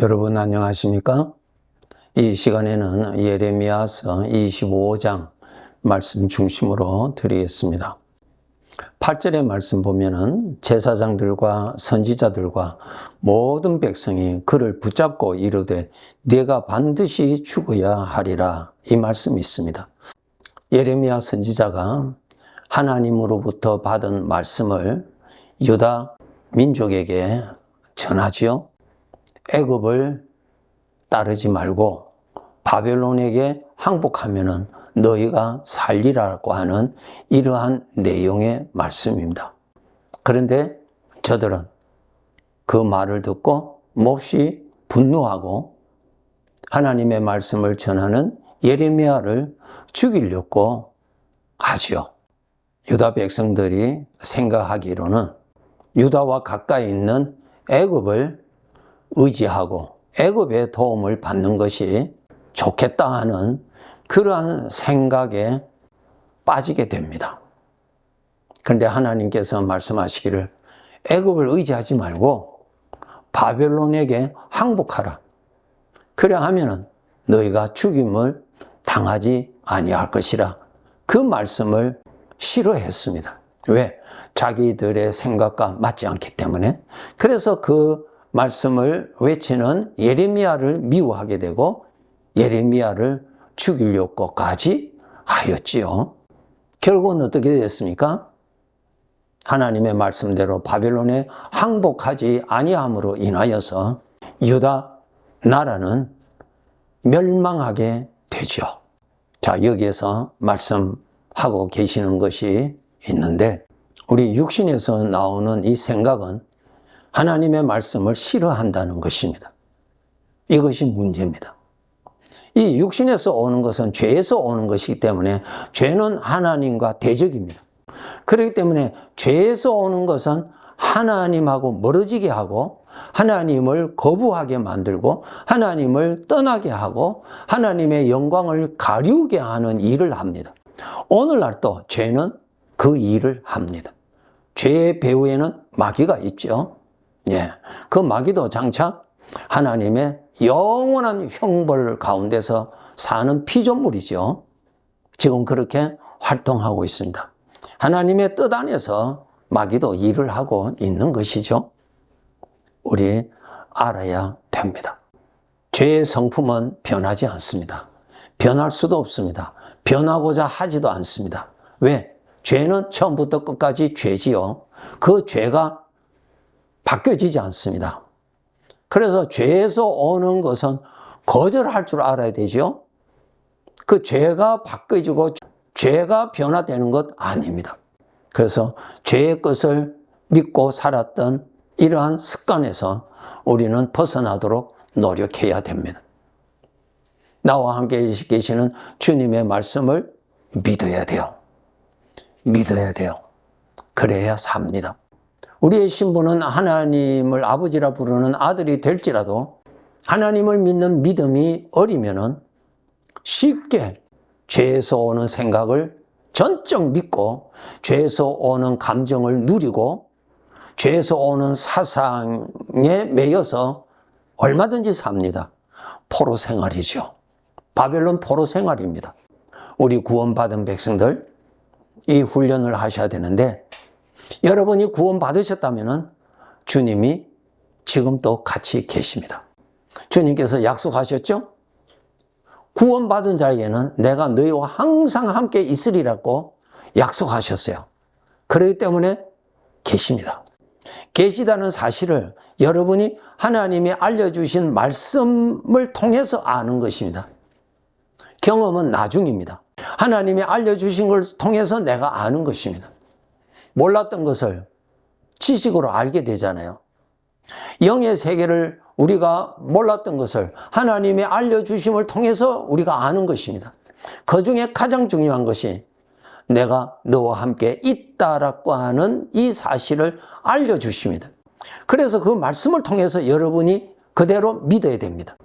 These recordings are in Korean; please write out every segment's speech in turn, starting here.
여러분 안녕하십니까? 이 시간에는 예레미야서 25장 말씀 중심으로 드리겠습니다. 8절의 말씀 보면은 제사장들과 선지자들과 모든 백성이 그를 붙잡고 이르되 네가 반드시 죽어야 하리라, 이 말씀이 있습니다. 예레미야 선지자가 하나님으로부터 받은 말씀을 유다 민족에게 전하지요. 애굽을 따르지 말고 바벨론에게 항복하면은 너희가 살리라고 하는 이러한 내용의 말씀입니다. 그런데 저들은 그 말을 듣고 몹시 분노하고 하나님의 말씀을 전하는 예레미야를 죽이려고 하지요. 유다 백성들이 생각하기로는 유다와 가까이 있는 애굽을 의지하고 애굽의 도움을 받는 것이 좋겠다 하는 그러한 생각에 빠지게 됩니다. 그런데 하나님께서 말씀하시기를 애굽을 의지하지 말고 바벨론에게 항복하라. 그래 하면은 너희가 죽임을 당하지 아니할 것이라, 그 말씀을 싫어했습니다. 왜? 자기들의 생각과 맞지 않기 때문에. 그래서 그 말씀을 외치는 예레미야를 미워하게 되고 예레미야를 죽이려고까지 하였지요. 결국은 어떻게 됐습니까? 하나님의 말씀대로 바벨론에 항복하지 아니함으로 인하여서 유다 나라는 멸망하게 되죠. 자, 여기에서 말씀하고 계시는 것이 있는데, 우리 육신에서 나오는 이 생각은 하나님의 말씀을 싫어한다는 것입니다. 이것이 문제입니다. 이 육신에서 오는 것은 죄에서 오는 것이기 때문에 죄는 하나님과 대적입니다. 그렇기 때문에 죄에서 오는 것은 하나님하고 멀어지게 하고 하나님을 거부하게 만들고 하나님을 떠나게 하고 하나님의 영광을 가리우게 하는 일을 합니다. 오늘날도 죄는 그 일을 합니다. 죄의 배후에는 마귀가 있죠. 그 마귀도 장차 하나님의 영원한 형벌 가운데서 사는 피조물이죠. 지금 그렇게 활동하고 있습니다. 하나님의 뜻 안에서 마귀도 일을 하고 있는 것이죠. 우리 알아야 됩니다. 죄의 성품은 변하지 않습니다. 변할 수도 없습니다. 변하고자 하지도 않습니다. 왜? 죄는 처음부터 끝까지 죄지요. 그 죄가 바뀌어지지 않습니다. 그래서 죄에서 오는 것은 거절할 줄 알아야 되죠. 그 죄가 바뀌어지고 죄가 변화되는 것 아닙니다. 그래서 죄의 것을 믿고 살았던 이러한 습관에서 우리는 벗어나도록 노력해야 됩니다. 나와 함께 계시는 주님의 말씀을 믿어야 돼요. 믿어야 돼요. 그래야 삽니다. 우리의 신분은 하나님을 아버지라 부르는 아들이 될지라도 하나님을 믿는 믿음이 어리면은 쉽게 죄에서 오는 생각을 전적 믿고 죄에서 오는 감정을 누리고 죄에서 오는 사상에 매여서 얼마든지 삽니다. 포로 생활이죠. 바벨론 포로 생활입니다. 우리 구원받은 백성들, 이 훈련을 하셔야 되는데, 여러분이 구원 받으셨다면 주님이 지금도 같이 계십니다. 주님께서 약속하셨죠? 구원받은 자에게는 내가 너희와 항상 함께 있으리라고 약속하셨어요. 그렇기 때문에 계십니다. 계시다는 사실을 여러분이 하나님이 알려주신 말씀을 통해서 아는 것입니다. 경험은 나중입니다. 하나님이 알려주신 걸 통해서 내가 아는 것입니다. 몰랐던 것을 지식으로 알게 되잖아요. 영의 세계를 우리가 몰랐던 것을 하나님이 알려주심을 통해서 우리가 아는 것입니다. 그 중에 가장 중요한 것이 내가 너와 함께 있다라고 하는 이 사실을 알려주십니다. 그래서 그 말씀을 통해서 여러분이 그대로 믿어야 됩니다.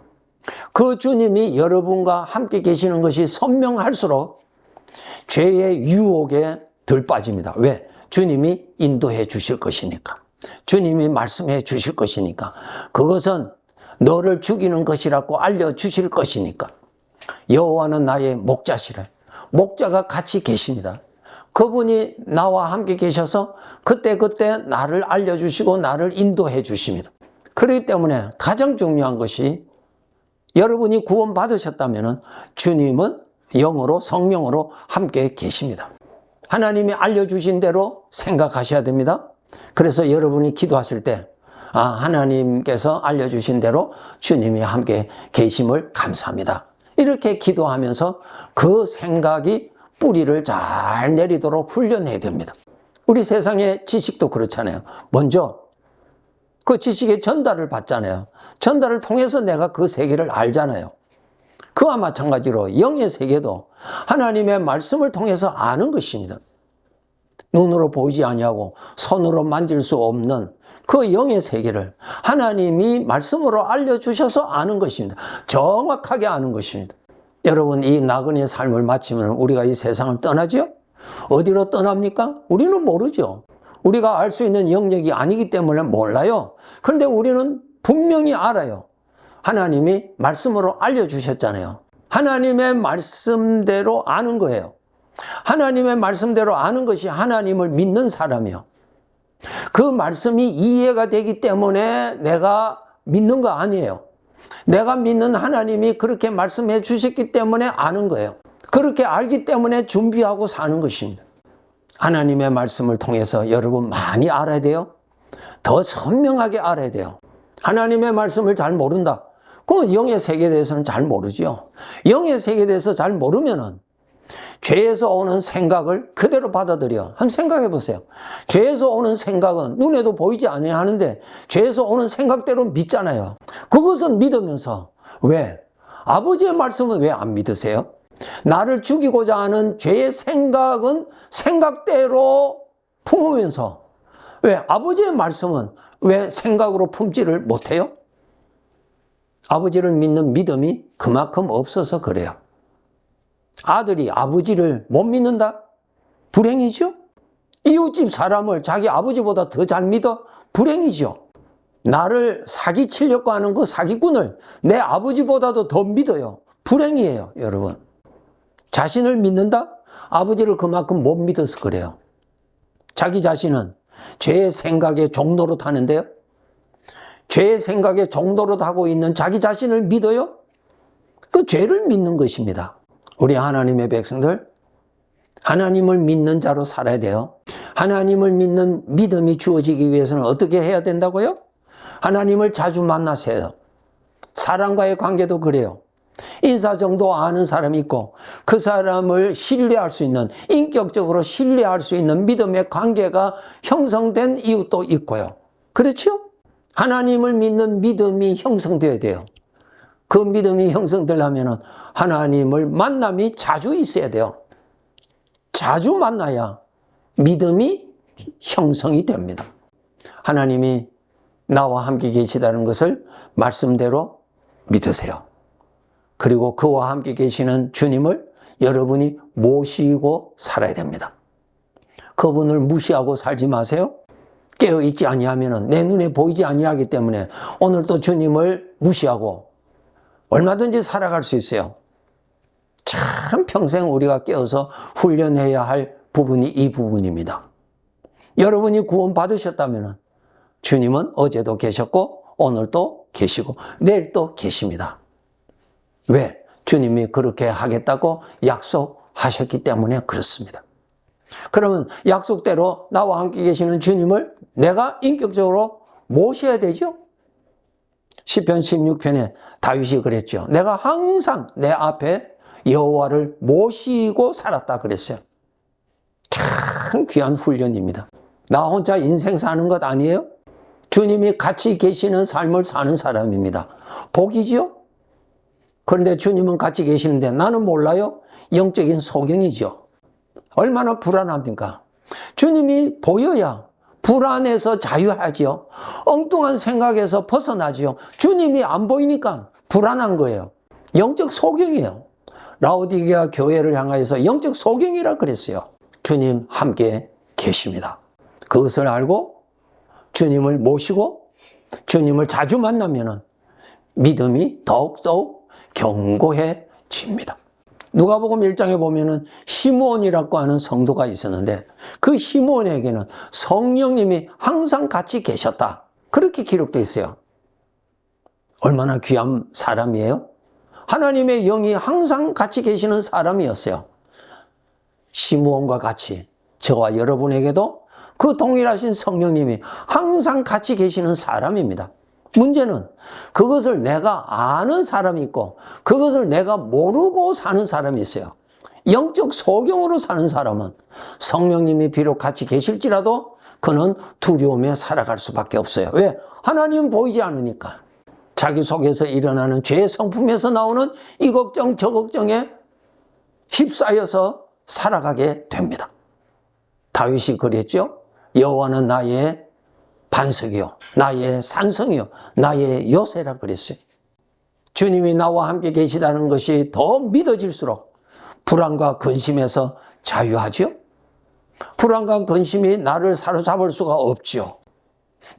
그 주님이 여러분과 함께 계시는 것이 선명할수록 죄의 유혹에 덜 빠집니다. 왜? 주님이 인도해 주실 것이니까. 주님이 말씀해 주실 것이니까. 그것은 너를 죽이는 것이라고 알려주실 것이니까. 여호와는 나의 목자시라. 목자가 같이 계십니다. 그분이 나와 함께 계셔서 그때그때 나를 알려주시고 나를 인도해 주십니다. 그렇기 때문에 가장 중요한 것이 여러분이 구원받으셨다면 주님은 영으로 성령으로 함께 계십니다. 하나님이 알려주신 대로 생각하셔야 됩니다. 그래서 여러분이 기도하실 때 하나님께서 알려주신 대로 주님이 함께 계심을 감사합니다. 이렇게 기도하면서 그 생각이 뿌리를 잘 내리도록 훈련해야 됩니다. 우리 세상의 지식도 그렇잖아요. 먼저 그 지식의 전달을 받잖아요. 전달을 통해서 내가 그 세계를 알잖아요. 그와 마찬가지로 영의 세계도 하나님의 말씀을 통해서 아는 것입니다. 눈으로 보이지 아니하고 손으로 만질 수 없는 그 영의 세계를 하나님이 말씀으로 알려주셔서 아는 것입니다. 정확하게 아는 것입니다. 여러분, 이 나그네의 삶을 마치면 우리가 이 세상을 떠나죠? 어디로 떠납니까? 우리는 모르죠. 우리가 알 수 있는 영역이 아니기 때문에 몰라요. 그런데 우리는 분명히 알아요. 하나님이 말씀으로 알려주셨잖아요. 하나님의 말씀대로 아는 거예요. 하나님의 말씀대로 아는 것이 하나님을 믿는 사람이요. 그 말씀이 이해가 되기 때문에 내가 믿는 거 아니에요. 내가 믿는 하나님이 그렇게 말씀해 주셨기 때문에 아는 거예요. 그렇게 알기 때문에 준비하고 사는 것입니다. 하나님의 말씀을 통해서 여러분 많이 알아야 돼요. 더 선명하게 알아야 돼요. 하나님의 말씀을 잘 모른다. 그럼 영의 세계에 대해서는 잘 모르죠. 영의 세계에 대해서 잘 모르면은 죄에서 오는 생각을 그대로 받아들여. 한번 생각해 보세요. 죄에서 오는 생각은 눈에도 보이지 아니하는데 죄에서 오는 생각대로 믿잖아요. 그것은 믿으면서 왜? 아버지의 말씀은 왜 안 믿으세요? 나를 죽이고자 하는 죄의 생각은 생각대로 품으면서 왜? 아버지의 말씀은 왜 생각으로 품지를 못해요? 아버지를 믿는 믿음이 그만큼 없어서 그래요. 아들이 아버지를 못 믿는다? 불행이죠? 이웃집 사람을 자기 아버지보다 더 잘 믿어? 불행이죠. 나를 사기치려고 하는 그 사기꾼을 내 아버지보다도 더 믿어요. 불행이에요, 여러분. 자신을 믿는다? 아버지를 그만큼 못 믿어서 그래요. 자기 자신은 죄의 생각의 종로로 타는데요. 죄의 생각의 종로로 타고 있는 자기 자신을 믿어요? 그 죄를 믿는 것입니다. 우리 하나님의 백성들, 하나님을 믿는 자로 살아야 돼요. 하나님을 믿는 믿음이 주어지기 위해서는 어떻게 해야 된다고요? 하나님을 자주 만나세요. 사람과의 관계도 그래요. 인사 정도 아는 사람이 있고 그 사람을 신뢰할 수 있는, 인격적으로 신뢰할 수 있는 믿음의 관계가 형성된 이웃도 있고요. 그렇죠? 하나님을 믿는 믿음이 형성되어야 돼요. 그 믿음이 형성되려면 하나님을 만남이 자주 있어야 돼요. 자주 만나야 믿음이 형성이 됩니다. 하나님이 나와 함께 계시다는 것을 말씀대로 믿으세요. 그리고 그와 함께 계시는 주님을 여러분이 모시고 살아야 됩니다. 그분을 무시하고 살지 마세요. 깨어있지 아니하면 내 눈에 보이지 아니하기 때문에 오늘도 주님을 무시하고 얼마든지 살아갈 수 있어요. 참 평생 우리가 깨어서 훈련해야 할 부분이 이 부분입니다. 여러분이 구원 받으셨다면 주님은 어제도 계셨고 오늘도 계시고 내일도 계십니다. 왜? 주님이 그렇게 하겠다고 약속하셨기 때문에 그렇습니다. 그러면 약속대로 나와 함께 계시는 주님을 내가 인격적으로 모셔야 되죠? 시편 16편에 다윗이 그랬죠. 내가 항상 내 앞에 여호와를 모시고 살았다 그랬어요. 참 귀한 훈련입니다. 나 혼자 인생 사는 것 아니에요? 주님이 같이 계시는 삶을 사는 사람입니다. 복이지요? 그런데 주님은 같이 계시는데 나는 몰라요? 영적인 소경이죠. 얼마나 불안합니까? 주님이 보여야 불안해서 자유하지요. 엉뚱한 생각에서 벗어나지요. 주님이 안 보이니까 불안한 거예요. 영적 소경이에요. 라오디게아 교회를 향하여서 영적 소경이라 그랬어요. 주님 함께 계십니다. 그것을 알고 주님을 모시고 주님을 자주 만나면은 믿음이 더욱더욱 견고해집니다. 누가복음 1장에 보면은 시므온이라고 하는 성도가 있었는데 그 시므온에게는 성령님이 항상 같이 계셨다. 그렇게 기록되어 있어요. 얼마나 귀한 사람이에요? 하나님의 영이 항상 같이 계시는 사람이었어요. 시므온과 같이 저와 여러분에게도 그 동일하신 성령님이 항상 같이 계시는 사람입니다. 문제는 그것을 내가 아는 사람이 있고 그것을 내가 모르고 사는 사람이 있어요. 영적 소경으로 사는 사람은 성령님이 비록 같이 계실지라도 그는 두려움에 살아갈 수밖에 없어요. 왜? 하나님은 보이지 않으니까. 자기 속에서 일어나는 죄의 성품에서 나오는 이 걱정 저 걱정에 휩싸여서 살아가게 됩니다. 다윗이 그랬죠. 여호와는 나의 반석이요 나의 산성이요 나의 요새라 그랬어요. 주님이 나와 함께 계시다는 것이 더 믿어질수록 불안과 근심에서 자유하죠. 불안과 근심이 나를 사로잡을 수가 없죠.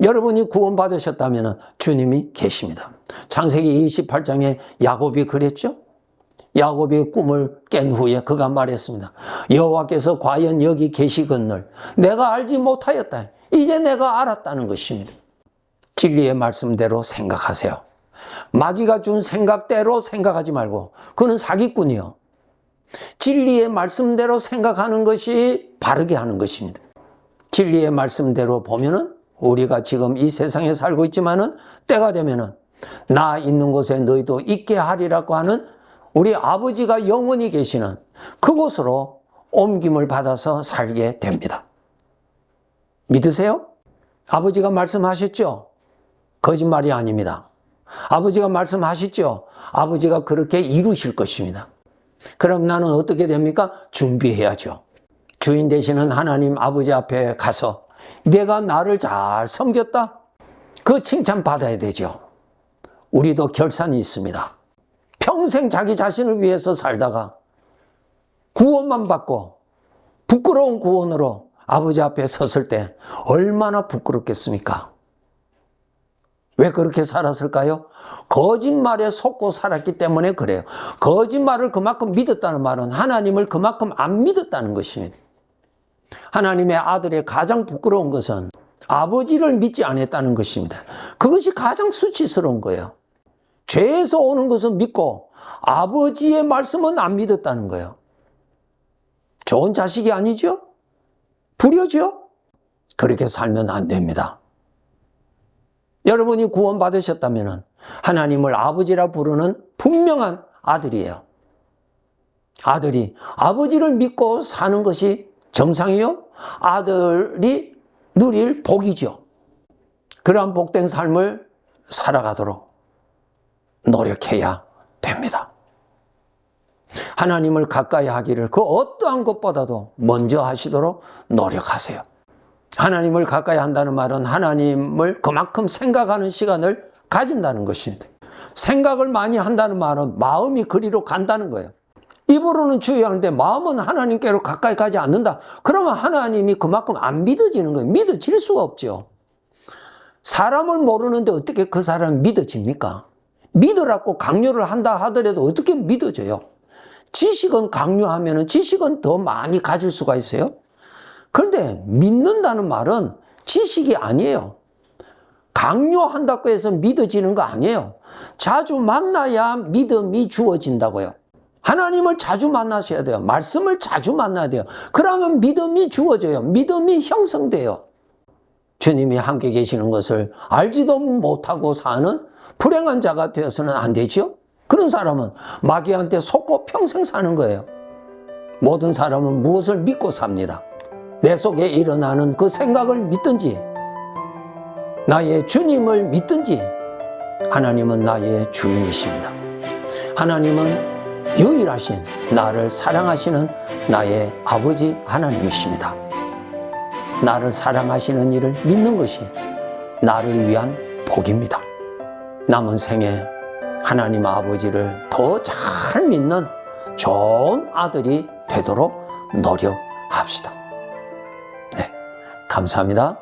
여러분이 구원받으셨다면 주님이 계십니다. 창세기 28장에 야곱이 그랬죠. 야곱이 꿈을 깬 후에 그가 말했습니다. 여호와께서 과연 여기 계시거늘 내가 알지 못하였다. 이제 내가 알았다는 것입니다. 진리의 말씀대로 생각하세요. 마귀가 준 생각대로 생각하지 말고 그는 사기꾼이요. 진리의 말씀대로 생각하는 것이 바르게 하는 것입니다. 진리의 말씀대로 보면은 우리가 지금 이 세상에 살고 있지만은 때가 되면은 나 있는 곳에 너희도 있게 하리라고 하는 우리 아버지가 영원히 계시는 그곳으로 옮김을 받아서 살게 됩니다. 믿으세요? 아버지가 말씀하셨죠? 거짓말이 아닙니다. 아버지가 말씀하셨죠? 아버지가 그렇게 이루실 것입니다. 그럼 나는 어떻게 됩니까? 준비해야죠. 주인 되시는 하나님 아버지 앞에 가서 내가 나를 잘 섬겼다? 그 칭찬 받아야 되죠. 우리도 결산이 있습니다. 평생 자기 자신을 위해서 살다가 구원만 받고 부끄러운 구원으로 아버지 앞에 섰을 때 얼마나 부끄럽겠습니까? 왜 그렇게 살았을까요? 거짓말에 속고 살았기 때문에 그래요. 거짓말을 그만큼 믿었다는 말은 하나님을 그만큼 안 믿었다는 것입니다. 하나님의 아들의 가장 부끄러운 것은 아버지를 믿지 않았다는 것입니다. 그것이 가장 수치스러운 거예요. 죄에서 오는 것은 믿고 아버지의 말씀은 안 믿었다는 거예요. 좋은 자식이 아니죠? 불효죠? 그렇게 살면 안 됩니다. 여러분이 구원받으셨다면 하나님을 아버지라 부르는 분명한 아들이에요. 아들이 아버지를 믿고 사는 것이 정상이요? 아들이 누릴 복이죠. 그러한 복된 삶을 살아가도록 노력해야 됩니다. 하나님을 가까이 하기를 그 어떠한 것보다도 먼저 하시도록 노력하세요. 하나님을 가까이 한다는 말은 하나님을 그만큼 생각하는 시간을 가진다는 것입니다. 생각을 많이 한다는 말은 마음이 그리로 간다는 거예요. 입으로는 주의하는데 마음은 하나님께로 가까이 가지 않는다. 그러면 하나님이 그만큼 안 믿어지는 거예요. 믿어질 수가 없죠. 사람을 모르는데 어떻게 그 사람이 믿어집니까? 믿으라고 강요를 한다 하더라도 어떻게 믿어져요? 지식은 강요하면 지식은 더 많이 가질 수가 있어요. 그런데 믿는다는 말은 지식이 아니에요. 강요한다고 해서 믿어지는 거 아니에요. 자주 만나야 믿음이 주어진다고요. 하나님을 자주 만나셔야 돼요. 말씀을 자주 만나야 돼요. 그러면 믿음이 주어져요. 믿음이 형성돼요. 주님이 함께 계시는 것을 알지도 못하고 사는 불행한 자가 되어서는 안 되죠. 그런 사람은 마귀한테 속고 평생 사는 거예요. 모든 사람은 무엇을 믿고 삽니다. 내 속에 일어나는 그 생각을 믿든지 나의 주님을 믿든지 하나님은 나의 주인이십니다. 하나님은 유일하신 나를 사랑하시는 나의 아버지 하나님이십니다. 나를 사랑하시는 이를 믿는 것이 나를 위한 복입니다. 남은 생에 하나님 아버지를 더 잘 믿는 좋은 아들이 되도록 노력합시다. 네, 감사합니다.